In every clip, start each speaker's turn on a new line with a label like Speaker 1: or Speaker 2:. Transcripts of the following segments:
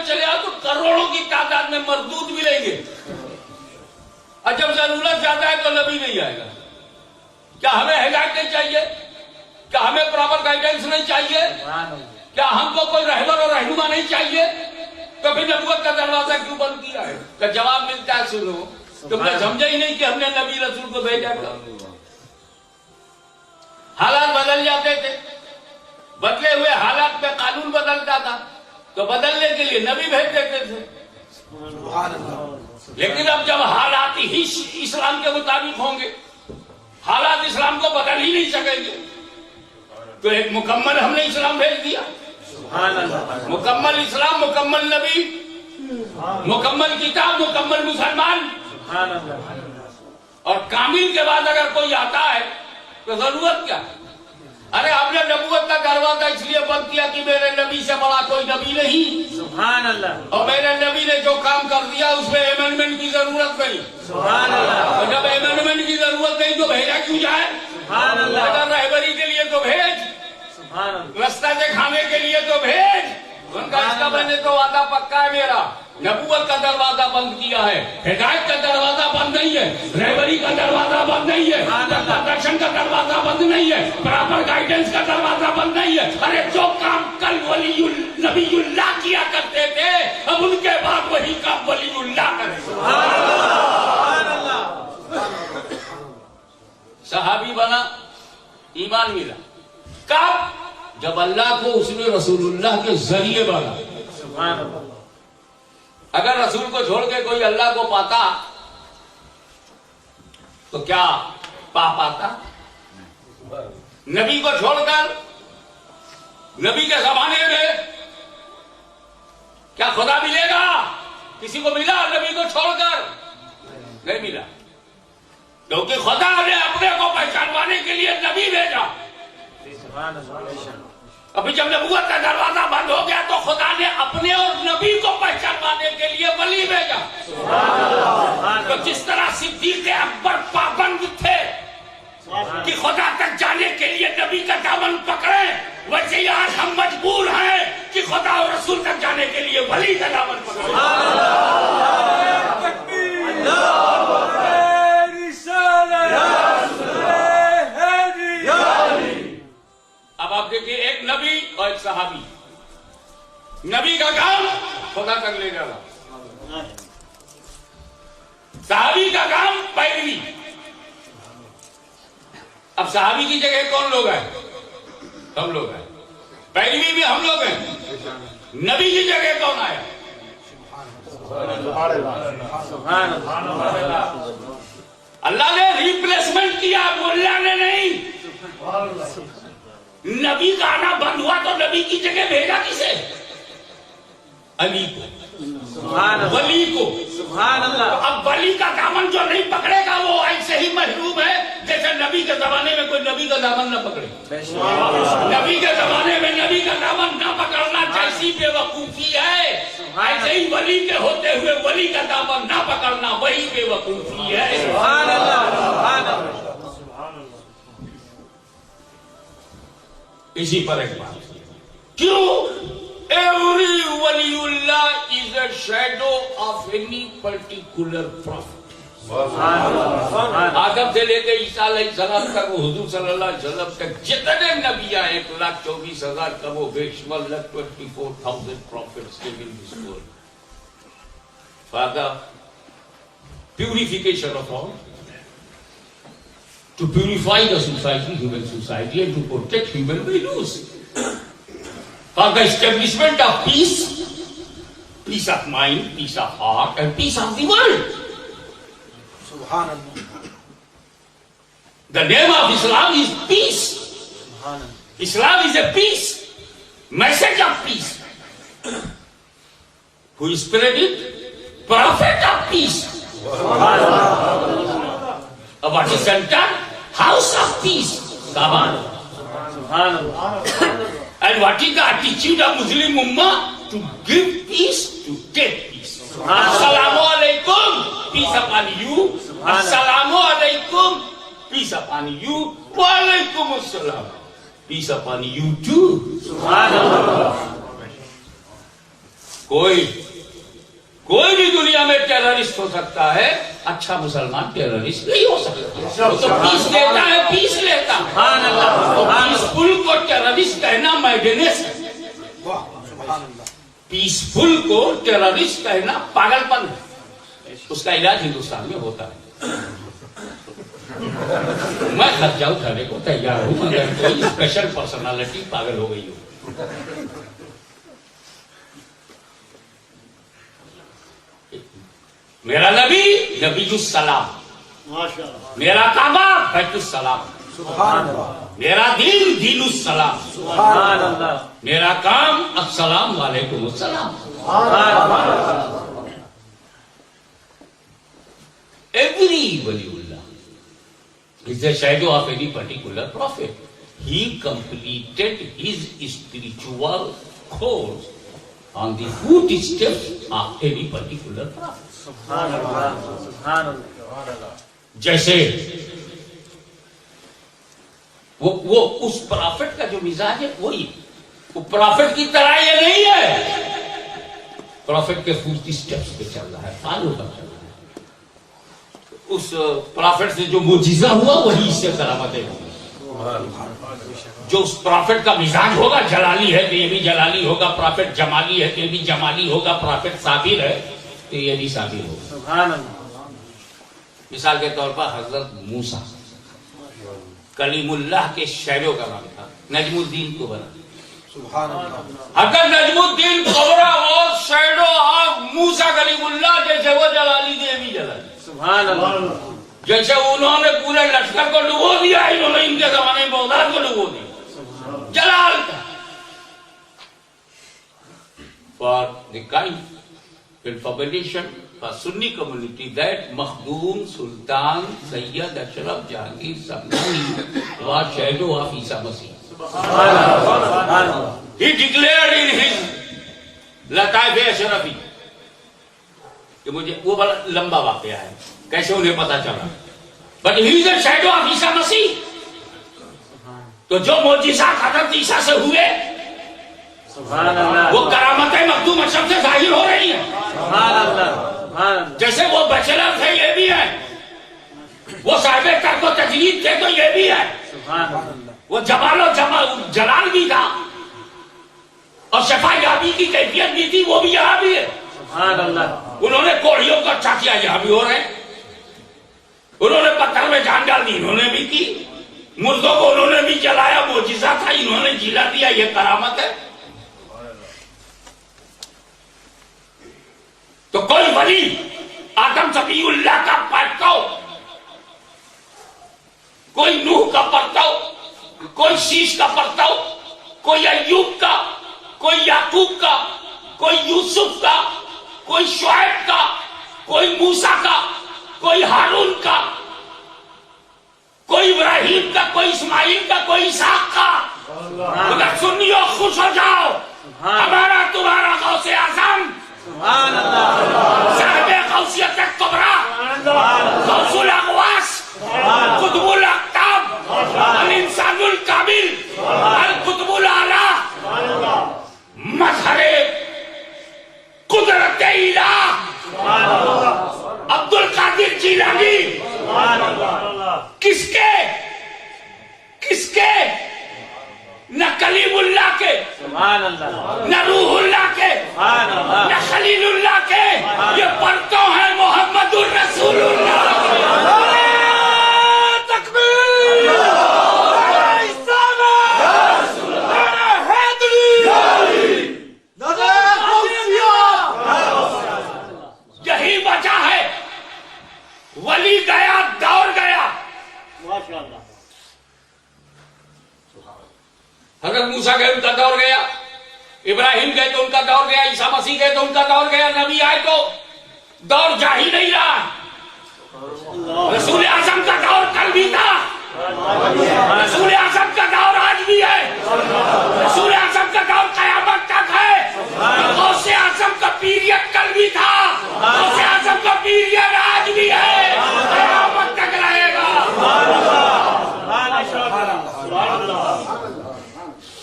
Speaker 1: میں چلے آؤ تو کروڑوں کی تعداد میں مردود ملیں گے، اور جب ضرورت زیادہ ہے تو نبی نہیں آئے گا۔ کیا ہمیں ہدایت نہیں چاہیے؟ کیا ہمیں پراپر گائیڈنس نہیں چاہیے؟ کیا ہم کو کوئی رہبر اور رہنما نہیں چاہیے؟ تو پھر نبوت کا دروازہ کیوں بند کیا ہے؟ تو جواب ملتا ہے، سنو، تم نے سمجھا ہی نہیں کہ ہم نے نبی رسول کو بھیجا تھا۔ حالات بدل جاتے تھے، بدلے ہوئے حالات میں قانون بدلتا تھا، تو بدلنے کے لیے نبی بھیج دیتے تھے۔ لیکن اب جب حالات ہی اسلام کے مطابق ہوں گے، حالات اسلام کو بدل ہی نہیں سکیں گے، تو ایک مکمل ہم نے اسلام بھیج دیا، مکمل اسلام، مکمل نبی، مکمل کتاب، مکمل مسلمان۔ اور کامل کے بعد اگر کوئی آتا ہے تو ضرورت کیا؟ ارے آپ نے نبوت کا دروازہ اس لیے بند کیا کہ میرے نبی سے بڑا کوئی نبی نہیں، سبحان اللہ، اور میرے نبی نے جو کام کر دیا اس میں ایمنڈمنٹ کی ضرورت نہیں، سبحان اللہ، اور جب ایمنڈمنٹ کی ضرورت نہیں تو بھیجا کیوں جائے؟ سبحان اللہ، اگر رہبری کے لیے تو بھیج، سبحان اللہ، رستہ دکھانے کے لیے تو بھیج۔ ان کا اس کا میں نے تو وعدہ پکا ہے میرا، نبوت کا دروازہ بند کیا ہے، ہدایت کا دروازہ بند نہیں ہے، رہبری کا دروازہ بند نہیں ہے، درشن کا دروازہ بند نہیں ہے، پراپر گائیڈنس کا دروازہ بند نہیں ہے۔ ارے جو کام کل نبی اللہ کیا کرتے تھے، اب ان کے بعد وہی کام ولی اللہ کرے۔ صحابی بنا، ایمان ملا، کب؟ جب اللہ کو اس نے رسول اللہ کے ذریعے بنا۔ سبحان اللہ، اگر رسول کو چھوڑ کے کوئی اللہ کو پاتا تو کیا پاتا؟ نبی کو چھوڑ کر نبی کے زمانے میں کیا خدا ملے گا؟ کسی کو ملا نبی کو چھوڑ کر؟ نہیں ملا، کیونکہ خدا نے اپنے کو پہچانوانے کے لیے نبی بھیجا۔ ابھی جب نبوت کا دروازہ بند ہو گیا تو خدا نے اپنے اور نبی کو پہچانوانے کے لیے ولی بھیجا۔ تو جس طرح صدیق اکبر پابند تھے کہ خدا تک جانے کے لیے نبی کا دامن پکڑیں، ویسے ہی آج ہم مجبور ہیں کہ خدا اور رسول تک جانے کے لیے ولی کا دامن پکڑیں۔ اب آپ دیکھیں، ایک نبی اور ایک صحابی، نبی کا کام خدا تک لے جانا، صحابی کا کام پیروی۔ اب صحابی کی جگہ کون لوگ ہیں؟ ہم لوگ ہیں، پیروی بھی ہم لوگ ہیں۔ نبی کی جگہ کون آیا؟ اللہ نے ریپلیسمنٹ کیا، ملا نے نہیں۔ نبی کا آنا بند ہوا تو نبی کی جگہ بھیجا کسے؟ علی کو، ولی کو۔ سبحان اللہ، اب ولی کا دامن جو نہیں پکڑے گا وہ ایسے ہی محروم ہے جیسے نبی کے زمانے میں کوئی نبی کا دامن نہ پکڑے۔ نبی کے زمانے میں نبی کا دامن نہ پکڑنا جیسی بے وقوفی ہے، ایسے ہی ولی کے ہوتے ہوئے ولی کا دامن نہ پکڑنا وہی بے وقوفی ہے۔ سبحان اللہ، سبحان اللہ۔ اسی پر ایک بات، کیوں؟ Every wali Allah is a shadow of any particular prophet۔ آدم سے لے کے عیسیٰ علیہ السلام تک، حضور صلی اللہ علیہ وسلم تک جتنے نبی آئے 1,24,000 کا وہ بے شمار 1,24,000 prophets came in this world for the purification of all, to purify the society, human society, and to protect human values, for the establishment of peace, peace of mind, peace of heart, and peace of the world. Subhanallah. The name of Islam is peace. Subhanallah. Islam is a peace, message of peace. Who spread it? Prophet of peace. Subhanallah. What is center? House of peace. Subhanallah. And what is the attitude of Muslim Ummah? To give peace, to get peace. Assalamu alaikum, peace upon you. Assalamu alaikum, peace upon you. Wa alaikum assalam, peace upon you too. Subhanallah. کوئی بھی دنیا میں terrorist ہو سکتا ہے، اچھا مسلمان terrorist نہیں ہو سکتا. وہ تو پیس لیتا ہے، پیس لیتا ہے. پیسفل کو ٹیررسٹ کہنا میڈنس ہے. پیسفل کو ٹیررسٹ کہنا پاگل پن ہے. اس کا علاج ہندوستان میں ہوتا ہے. میں خرچہ اٹھانے کو تیار ہوں اگر کوئی اسپیشل پرسنالٹی پاگل ہو گئی ہو. میرا نبی نبی السلام، میرا کعبہ بیت السلام، میرا دین دین السلام، میرا کام السلام علیکم السلام. Every waliullah is a shadow of any particular prophet. He completed his spiritual course on the footsteps of any particular prophet. جیسے وہ اس پرافٹ کا جو مزاج ہے وہی، وہ پرافٹ کی طرح یہ نہیں ہے. پرافٹ کے فوٹ اسٹیپس پہ چل رہا ہے، فالو کر چل رہا ہے. اس پرافٹ سے جو معجزہ ہوا وہی اس سے کرامتیں ہوگی. جو اس پرافٹ کا مزاج ہوگا جلالی ہے تو یہ بھی جلالی ہوگا، پرافٹ جمالی ہے تو یہ بھی جمالی ہوگا، پرافٹ صابر ہے تو یہ بھی صابر ہوگا. مثال کے طور پر حضرت موسیٰ کلیم اللہ کے شیڈو کا نام تھا، نجم الدین کبرا. حضرت نجم الدین کبرا وہ شیڈو آف موسیٰ کلیم اللہ، جیسے وہ جلالی تھے بھی جلالی. جیسے انہوں نے پورے لشکر کو ڈبو دیا، انہوں نے ان کے زمانے میں بغداد کو ڈبو دیا. جلال کا for the kind information for Sunni community that Makhdoom Sultan Sayyid Ashraf Jahangir Samdani was shadow of Isa Masih. He declared in his Lataif Ashrafi کہ مجھے وہ بڑا لمبا واقعہ ہے کیسے انہیں پتا چلا، but he is a shadow of Isa Masih. تو جو معجزات حضرت عیسیٰ سے ہوئے وہ کرامتیں مخدوم اشرف سے ظاہر ہو رہی ہیں. جیسے وہ بیچلر تھے یہ بھی ہے، وہ صاحب ترک و تجرید تھے تو یہ بھی ہے، وہ جمال و جلال بھی تھا اور شفا یابی کی کیفیت بھی تھی، وہ بھی یہاں بھی ہے. انہوں نے کوڑیوں کو اچھا کیا، یہاں بھی ہو رہے ہیں. انہوں نے پتھر میں جان ڈال دی، انہوں نے بھی کی. مردوں کو انہوں نے بھی جلایا، معجزہ تھا، انہوں نے جلا دیا، یہ کرامت ہے. تو کوئی ولی آدم صفی اللہ کا پرتو، کوئی نوح کا پرتو، کوئی شیش کا پرتو، کوئی ایوب کا، کوئی یعقوب کا، کوئی یوسف کا، کوئی شعیب کا، کوئی موسیٰ کا، کوئی ہارون کا، کوئی ابراہیم کا، کوئی اسماعیل کا، کوئی اسحاق کا. مگر سنیو خوش ہو جاؤ، ہمارا تمہارا غوث اعظم صاحب غوثیت کبریٰ، غوث الاغواث، قطب الاقطاب، الانسان الکامل، القطب الاعلیٰ، مظہر قدرت الہ عبد القادر جیلانی. کس کے نہ کلیم اللہ کے، نہ روح اللہ کے، نہ خلیل اللہ کے، یہ پرتو ہے محمد الرسول اللہ. تکبیر! یہی وجہ ہے ولی گیا دور گیا. حضرت موسیٰ گئے ان کا دور گیا، ابراہیم گئے تو ان کا دور گیا، عیسیٰ مسیح گئے تو ان کا دور گیا، نبی آئے تو دور جا ہی نہیں رہا. رسول اعظم کا دور کل بھی تھا، رسول اعظم کا دور آج بھی ہے، رسول اعظم کا دور قیامت تک ہے. غوث اعظم کا پیریڈ کل بھی تھا، غوث اعظم کا پیریڈ آج بھی ہے، قیامت تک رہے گا.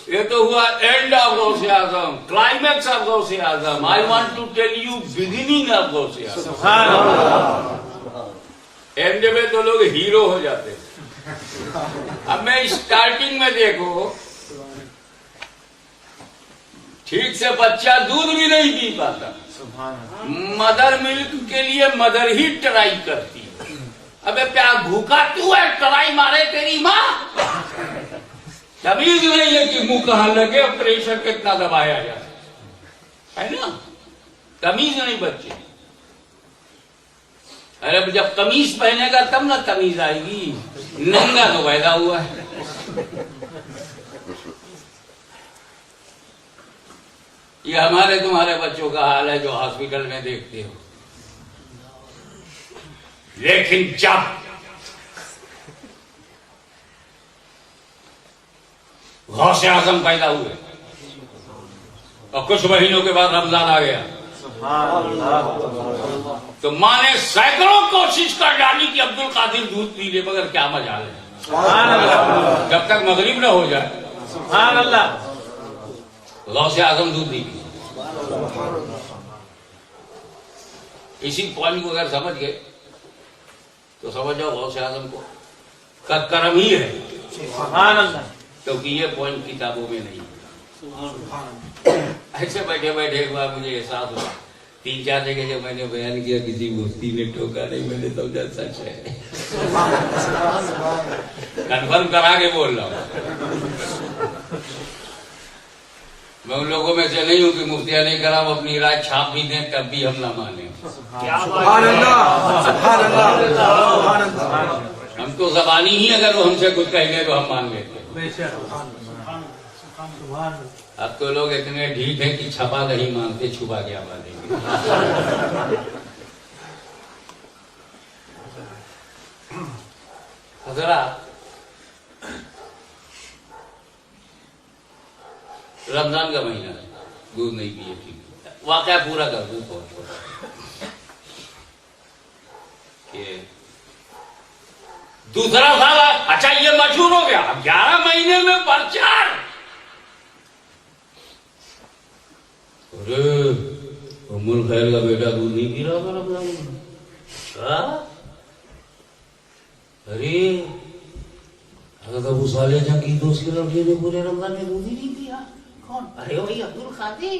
Speaker 1: یہ تو ہوا and of Ghaus Azam. Azam, climax of Ghaus Azam. I want to tell you beginning of غوث اعظم.
Speaker 2: سبحان اللہ.
Speaker 1: اینڈ میں تو لوگ ہیرو ہو جاتے ہیں. اب میں اسٹارٹنگ میں دیکھو ٹھیک سے بچہ دودھ بھی نہیں پی پاتا, مدر ملک کے لیے مدر ہی ٹرائی کرتی ہے. ابے پیار بھوکا تو ہے, ٹرائی مارے تیری ماں. تمیز نہیں ہے کہ منہ کہاں لگے, پریشر کتنا دبایا جائے, ہے نا. تمیز نہیں بچے. ارے جب قمیص پہنے گا تب نہ تمیز آئے گی, ننگا تو پیدا ہوا ہے. یہ ہمارے تمہارے بچوں کا حال ہے جو ہاسپٹل میں دیکھتے ہو. لیکن جب غوث اعظم پیدا ہوئے اور کچھ مہینوں کے بعد رمضان آ گیا تو ماں نے سینکڑوں کوشش کر ڈالی کہ عبد القادر دودھ پی لے, مگر کیا مجال ہے جب تک مغرب نہ ہو جائے.
Speaker 2: سبحان اللہ.
Speaker 1: غوث اعظم دودھ نہیں پی. اسی پوائنٹ کو اگر سمجھ گئے تو سمجھ جاؤ غوث اعظم کو کا کرم ہی ہے.
Speaker 2: سبحان اللہ.
Speaker 1: کیونکہ یہ پوائنٹ کتابوں میں نہیں. ایسے بیٹھے بیٹھے ایک بار مجھے احساس ہوا, 3-4 جگہ جب میں نے بیان کیا کسی مفتی نے ٹوکا نہیں, میں نے سمجھا سچ ہے. کنفرم کرا کے بول رہا ہوں. میں ان لوگوں میں سے نہیں ہوں کہ مفتیاں نہیں کرا وہ اپنی رائے چھاپ بھی دیں تب بھی ہم نہ مانیں. ہم تو زبانی ہی اگر وہ ہم سے کچھ کہیں گے تو ہم مان لیتے. اب تو لوگ اتنے ڈھیٹ ہیں کہ چھپا نہیں مانتے, چھپا کیا مانیں گے. حضرات رمضان کا مہینہ ہے, دودھ نہیں پیے, ٹھیک واقعہ پورا کر دوں کہ دوسرا سال. اچھا یہ مشہور ہو گیا, 11 مہینے میں پرچار. ارے ام الخیر کا بیٹا دودھ نہیں پی رہا تھا رمضان میں. اچھا ارے حضرت ابو صالح جہاں کی دوست کے لڑکے نے پورے رمضان میں دودھ ہی نہیں پیا. کون؟ ارے وہی عبد القادر.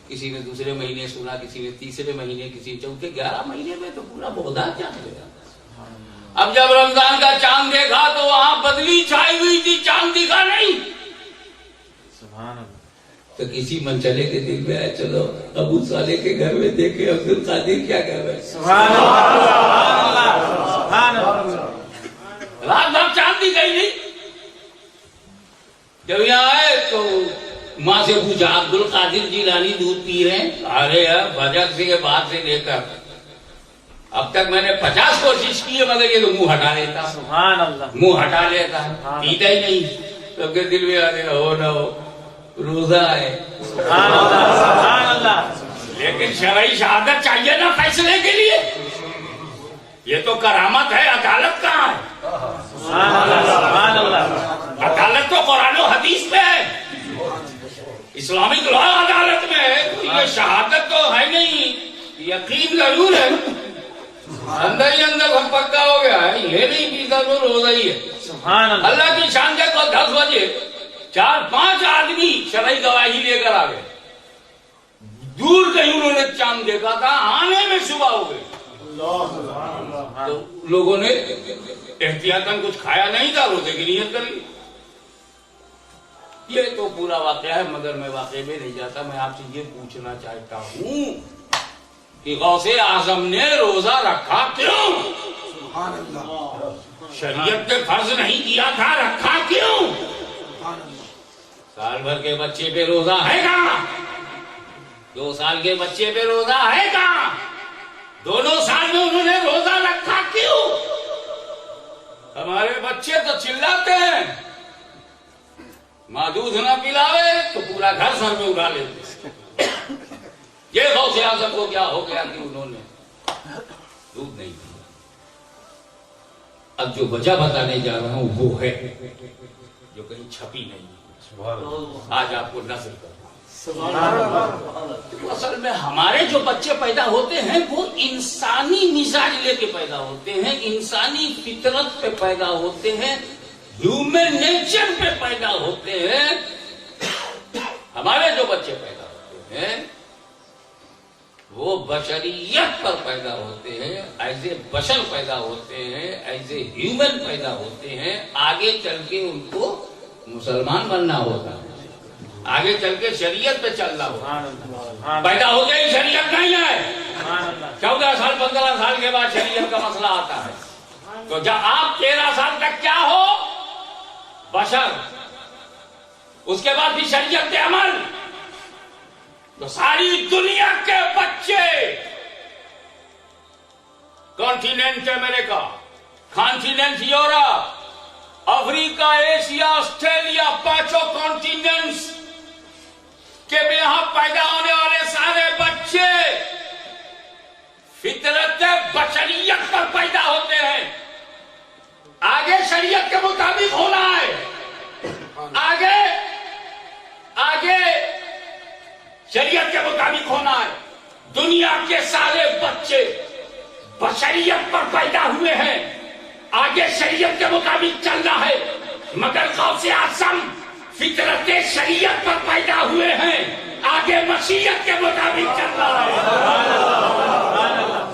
Speaker 1: کسی نے دوسرے مہینے سنا, کسی نے تیسرے مہینے, کسی چوتھے. 11 مہینے میں تو پورا بغداد جان گیا. اب جب رمضان کا چاند دیکھا تو وہاں بدلی چھائی ہوئی تھی, چاند دکھا نہیں. تو کسی منچلے کے دل میں آئے چلو ابو صالح کے گھر میں دیکھے عبد القادر کیا کر رہے. رات بھر چاند دی گئی نہیں. جب یہاں آئے تو ماں سے پوچھا عبد القادر جیلانی دودھ پی رہے ہیں. ارے بجٹ کے بعد سے لے کر اب تک میں نے 50 کوشش کی ہے مگر یہ تو منہ ہٹا لیتا.
Speaker 2: سبحان اللہ.
Speaker 1: منہ ہٹا لیتا ہے, پیتا ہی نہیں. سب کے دل میں آ گیا ہو نہ ہو روزہ ہے.
Speaker 2: سبحان اللہ. سبحان اللہ.
Speaker 1: لیکن شرعی شہادت چاہیے نا فیصلے کے لیے. یہ تو کرامت ہے, عدالت کہاں ہے؟
Speaker 2: سبحان اللہ. سبحان اللہ.
Speaker 1: عدالت تو قرآن و حدیث پہ ہے, اسلامک لا عدالت میں ہے. یہ شہادت تو ہے نہیں, یقین ضرور ہے, اندر ہی اندر ہم پکا ہو گیا ہے. یہ نہیں پیتا تو روزہ ہی ہے.
Speaker 2: سبحان اللہ.
Speaker 1: اللہ کی شان دیکھو, 10 بجے 4-5 آدمی شرعی گواہی لے کر آ گئے. دور کہیں انہوں نے چاند دیکھا تھا, آنے میں صبح ہو گئی. تو لوگوں نے احتیاطاً کچھ کھایا نہیں تھا, روزے کی نیت کر لی. یہ تو پورا واقعہ ہے مگر میں واقعے میں نہیں جاتا. میں آپ سے یہ پوچھنا چاہتا ہوں کہ غوث اعظم نے روزہ رکھا کیوں؟ شریعت نے فرض نہیں کیا تھا, رکھا کیوں؟ سال بھر کے بچے پہ روزہ ہے کہاں؟ 2 سال کے بچے پہ روزہ ہے کہاں؟ دونوں سال میں انہوں نے روزہ رکھا کیوں؟ ہمارے بچے تو چلاتے ہیں, ماں دودھ نہ پلاوے تو پورا گھر سر میں اڑا لیتے. یہ غوث اعظم کو کیا ہو گیا کہ انہوں نے دودھ نہیں پیا. اب جو وجہ بتانے جا رہا ہوں وہ ہے جو کہیں چھپی نہیں. آج آپ کو نسل کر اصل میں ہمارے جو بچے پیدا ہوتے ہیں وہ انسانی مزاج لے کے پیدا ہوتے ہیں، انسانی فطرت پہ پیدا ہوتے ہیں، ہیومن نیچر پہ پیدا ہوتے ہیں۔ ہمارے جو بچے پیدا ہوتے ہیں وہ بشریت پر پیدا ہوتے ہیں، ایز اے بشر پیدا ہوتے ہیں، ایز اے ہیومن پیدا ہوتے ہیں۔ آگے چل کے ان کو مسلمان بننا ہوتا ہے، آگے چل کے شریعت پہ چلنا ہوگا۔ پیدا ہو گئی شریعت نہیں ہے، 14 سال 15 سال کے بعد شریعت کا مسئلہ آتا ہے۔ تو جب آپ 13 سال تک کیا ہو؟ بشر، اس کے بعد بھی شریعت پہ عمل۔ تو ساری دنیا کے بچے، کانٹیننٹ امریکہ، کانٹیننٹ یورپ، افریقہ، ایشیا، آسٹریلیا، 5 کانٹیننٹس کے یہاں پیدا ہونے والے سارے بچے فطرت بشریت پر پیدا ہوتے ہیں۔ آگے شریعت کے مطابق ہونا ہے، آگے شریعت کے مطابق ہونا ہے۔ دنیا کے سارے بچے بشریت پر پیدا ہوئے ہیں، آگے شریعت کے مطابق چلنا ہے، مگر غوث اعظم فطرت شریعت پر پیدا ہوئے ہیں، آگے مشیت کے مطابق چلنا ہے۔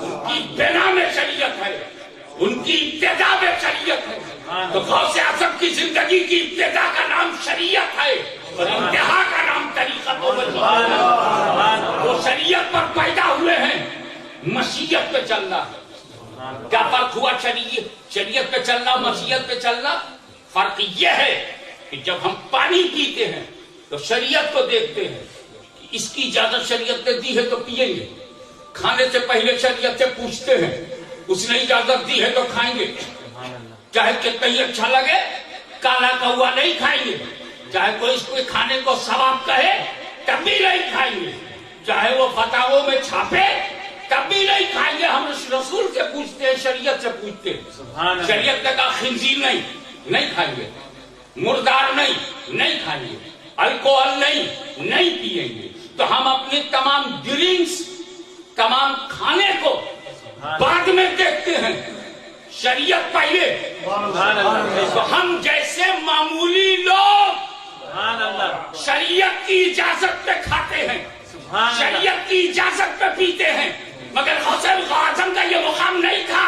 Speaker 1: ان کی بنا میں شریعت ہے، ان کی ابتدا میں شریعت ہے۔ تو غوث اعظم کی زندگی کی ابتدا کا نام شریعت ہے اور انتہا کا نام طریقت ہے۔ وہ شریعت پر پیدا ہوئے ہیں، مشیت پہ چلنا ہے۔ کیا فرق ہوا شریعت پہ چلنا، مشیت پہ چلنا؟ فرق یہ ہے کہ جب ہم پانی پیتے ہیں تو شریعت کو دیکھتے ہیں کہ اس کی اجازت شریعت نے دی ہے تو پیئیں گے، کھانے سے پہلے شریعت سے پوچھتے ہیں، اس نے اجازت دی ہے تو کھائیں گے، چاہے کتنا ہی اچھا لگے، کالا کوا نہیں کھائیں گے، چاہے کوئی اس کو کھانے کو ثواب کہے تب بھی نہیں کھائیں گے، چاہے وہ فتاووں میں چھاپے تب بھی نہیں کھائیں گے۔ ہم رسول سے پوچھتے ہیں، شریعت سے پوچھتے ہیں۔ شریعت نے کہا خنزیر نہیں کھائیں گے، مردار نہیں کھائیں گے، الکوہل نہیں پیئیں گے۔ تو ہم اپنے تمام ڈرنکس، تمام کھانے کو بعد میں دیکھتے ہیں، شریعت پہلے۔ تو ہم جیسے معمولی لوگ شریعت کی اجازت پہ کھاتے ہیں، شریعت کی اجازت پہ پیتے ہیں، مگر غوث اعظم کا یہ مقام نہیں تھا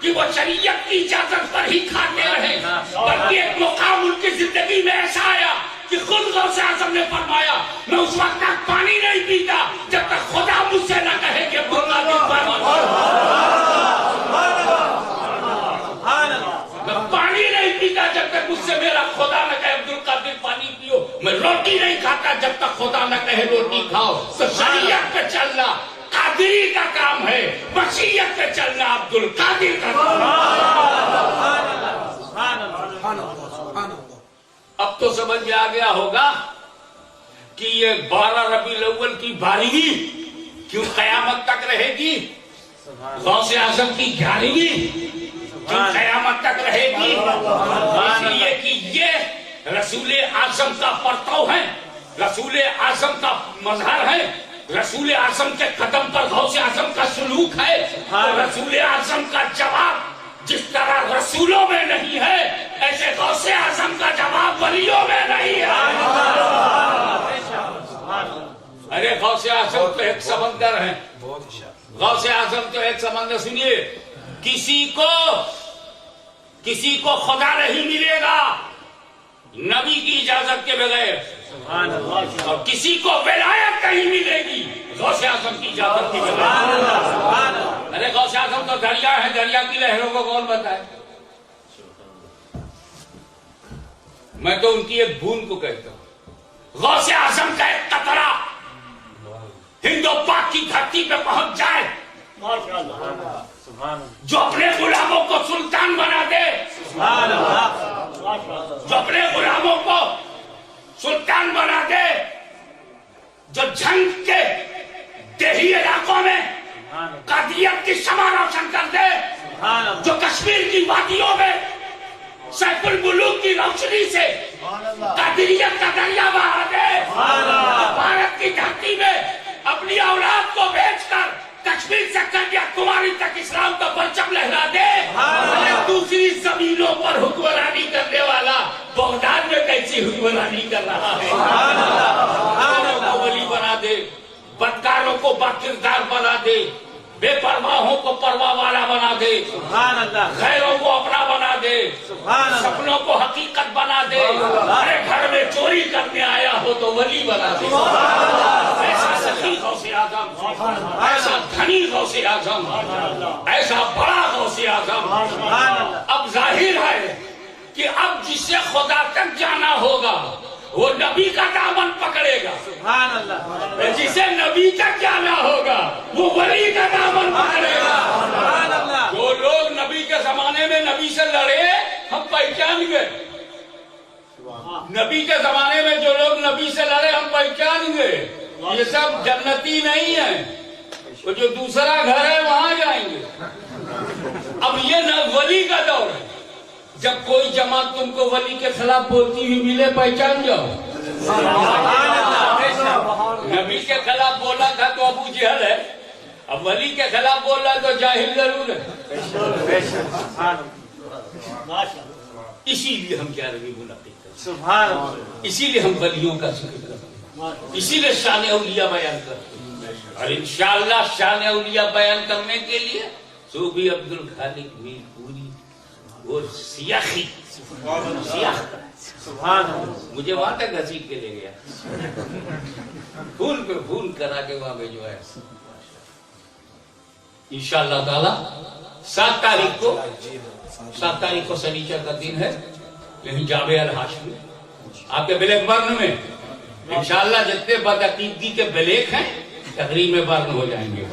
Speaker 1: کہ وہ شریعت کی اجازت پر ہی کھاتے رہے، بلکہ ایک مقام ان کی زندگی میں ایسا آیا کہ خود غوث اعظم نے فرمایا، میں اس وقت تک پانی نہیں پیتا جب تک خدا مجھ سے نہ کہے کہ میں پانی نہیں پیتا جب تک مجھ سے میرا خدا نہ کہے عبد القادر پانی پیو، میں روٹی نہیں کھاتا جب تک خدا نہ کہے روٹی کھاؤ۔ تو شریعت پہ چلنا قادری کا کام ہے، مشیت پہ چلنا عبد القادر کا کام ہے۔ اب تو سمجھ میں آ گیا ہوگا کہ یہ 12 ربیع الاول کی 12ویں کیوں قیامت تک رہے گی، غوث اعظم کی 11ویں جو قیامت تک رہے گی، اس لیے کہ یہ رسول اعظم کا پرتو ہے، رسول اعظم کا مظہر ہے، رسول اعظم کے قدم پر غوث اعظم کا سلوک ہے۔ رسول اعظم کا جواب جس طرح رسولوں میں نہیں ہے، ایسے غوث اعظم کا جواب ولیوں میں نہیں ہے۔ ارے غوث اعظم تو ایک سمندر ہے، غوث اعظم تو ایک سمندر۔ سنیے، کسی کو خدا نہیں ملے گا نبی کی اجازت کے بغیر، اور کسی کو ولایت نہیں ملے گی غوث اعظم کی اجازت کے بغیر۔ ارے غوث اعظم تو دریا ہے، دریا کی لہروں کو کون بتائے؟ میں تو ان کی ایک بوند کو کہتا ہوں۔ غوث اعظم کا ایک قطرہ ہند و پاک کی دھرتی پہ پہنچ جائے، جو اپنے غلاموں کو سلطان بنا دے، جو اپنے غلاموں کو سلطان بنا دے، جو جنگ کے دیہی علاقوں میں قادریت کی شمع روشن کر دے، جو کشمیر کی وادیوں میں سیف الملوک کی روشنی سے قادریت کا دریا بہا دے، بھارت کی دھرتی میں اپنی اولاد کو بیچ کر کشمیر سے کنیا کماری تک اسلام کا پرچم لہرا دے، دوسری زمینوں پر حکمرانی کرنے والا بغداد میں کیسی حکمرانی کر رہا ہے، کو ولی بنا دے، بدکاروں کو باکردار بنا دے، بے پرواہوں کو پرواہ والا بنا دے،
Speaker 2: سبحان اللہ،
Speaker 1: غیروں کو اپنا بنا دے،
Speaker 2: سبحان اللہ،
Speaker 1: سپنوں کو حقیقت بنا دے، ہمارے گھر میں چوری کرنے آیا ہو تو ولی بنا دے، ایسا سخی غوث اعظم، ایسا دھنی غوث اعظم، ایسا بڑا غوث اعظم۔ اب ظاہر ہے کہ اب جسے خدا تک جانا ہوگا وہ نبی کا دامن پکڑے گا،
Speaker 2: سبحان اللہ،
Speaker 1: جسے نبی تک جانا ہوگا وہ ولی کا دامن پکڑے گا۔
Speaker 2: سبحان اللہ،
Speaker 1: جو لوگ نبی کے زمانے میں نبی سے لڑے ہم پہچان گئے، نبی کے زمانے میں جو لوگ نبی سے لڑے ہم پہچان گئے، یہ سب جنتی نہیں ہے، وہ جو دوسرا گھر ہے وہاں جائیں گے۔ اب یہ ولی کا دور ہے، جب کوئی جماعت تم کو ولی کے خلاف بولتی ہوئی ملے پہچان جاؤ۔ نبی کے خلاف بولا تھا تو ابو جہل ہے، اب ولی کے خلاف بول رہا تو جاہل ضرور ہے۔ اسی لیے ہم 11ویں منعقد کرتے ہیں،
Speaker 2: سبحان اللہ،
Speaker 1: اسی لیے ہم ولیوں کا ذکر کرتے ہیں، اسی لیے شان اولیاء بیان کرتے ہیں، اور انشاءاللہ شان اولیاء بیان کرنے کے لیے صوفی عبد الخالق میر پوری وہ سیاخی سیاح
Speaker 2: سبحان اللہ،
Speaker 1: مجھے وہاں تک گھسیٹ کے لے گیا، پھول پہ پھول کرا کے وہاں بھیجوایا۔ انشاءاللہ تعالی 7 تاریخ کو سنیچر کا دن ہے، یہیں جامعہ الہاشمی آپ کے بلیک برن میں انشاءاللہ جتنے بدعقیدگی کے بلیک ہیں تقریب میں برن ہو جائیں گے۔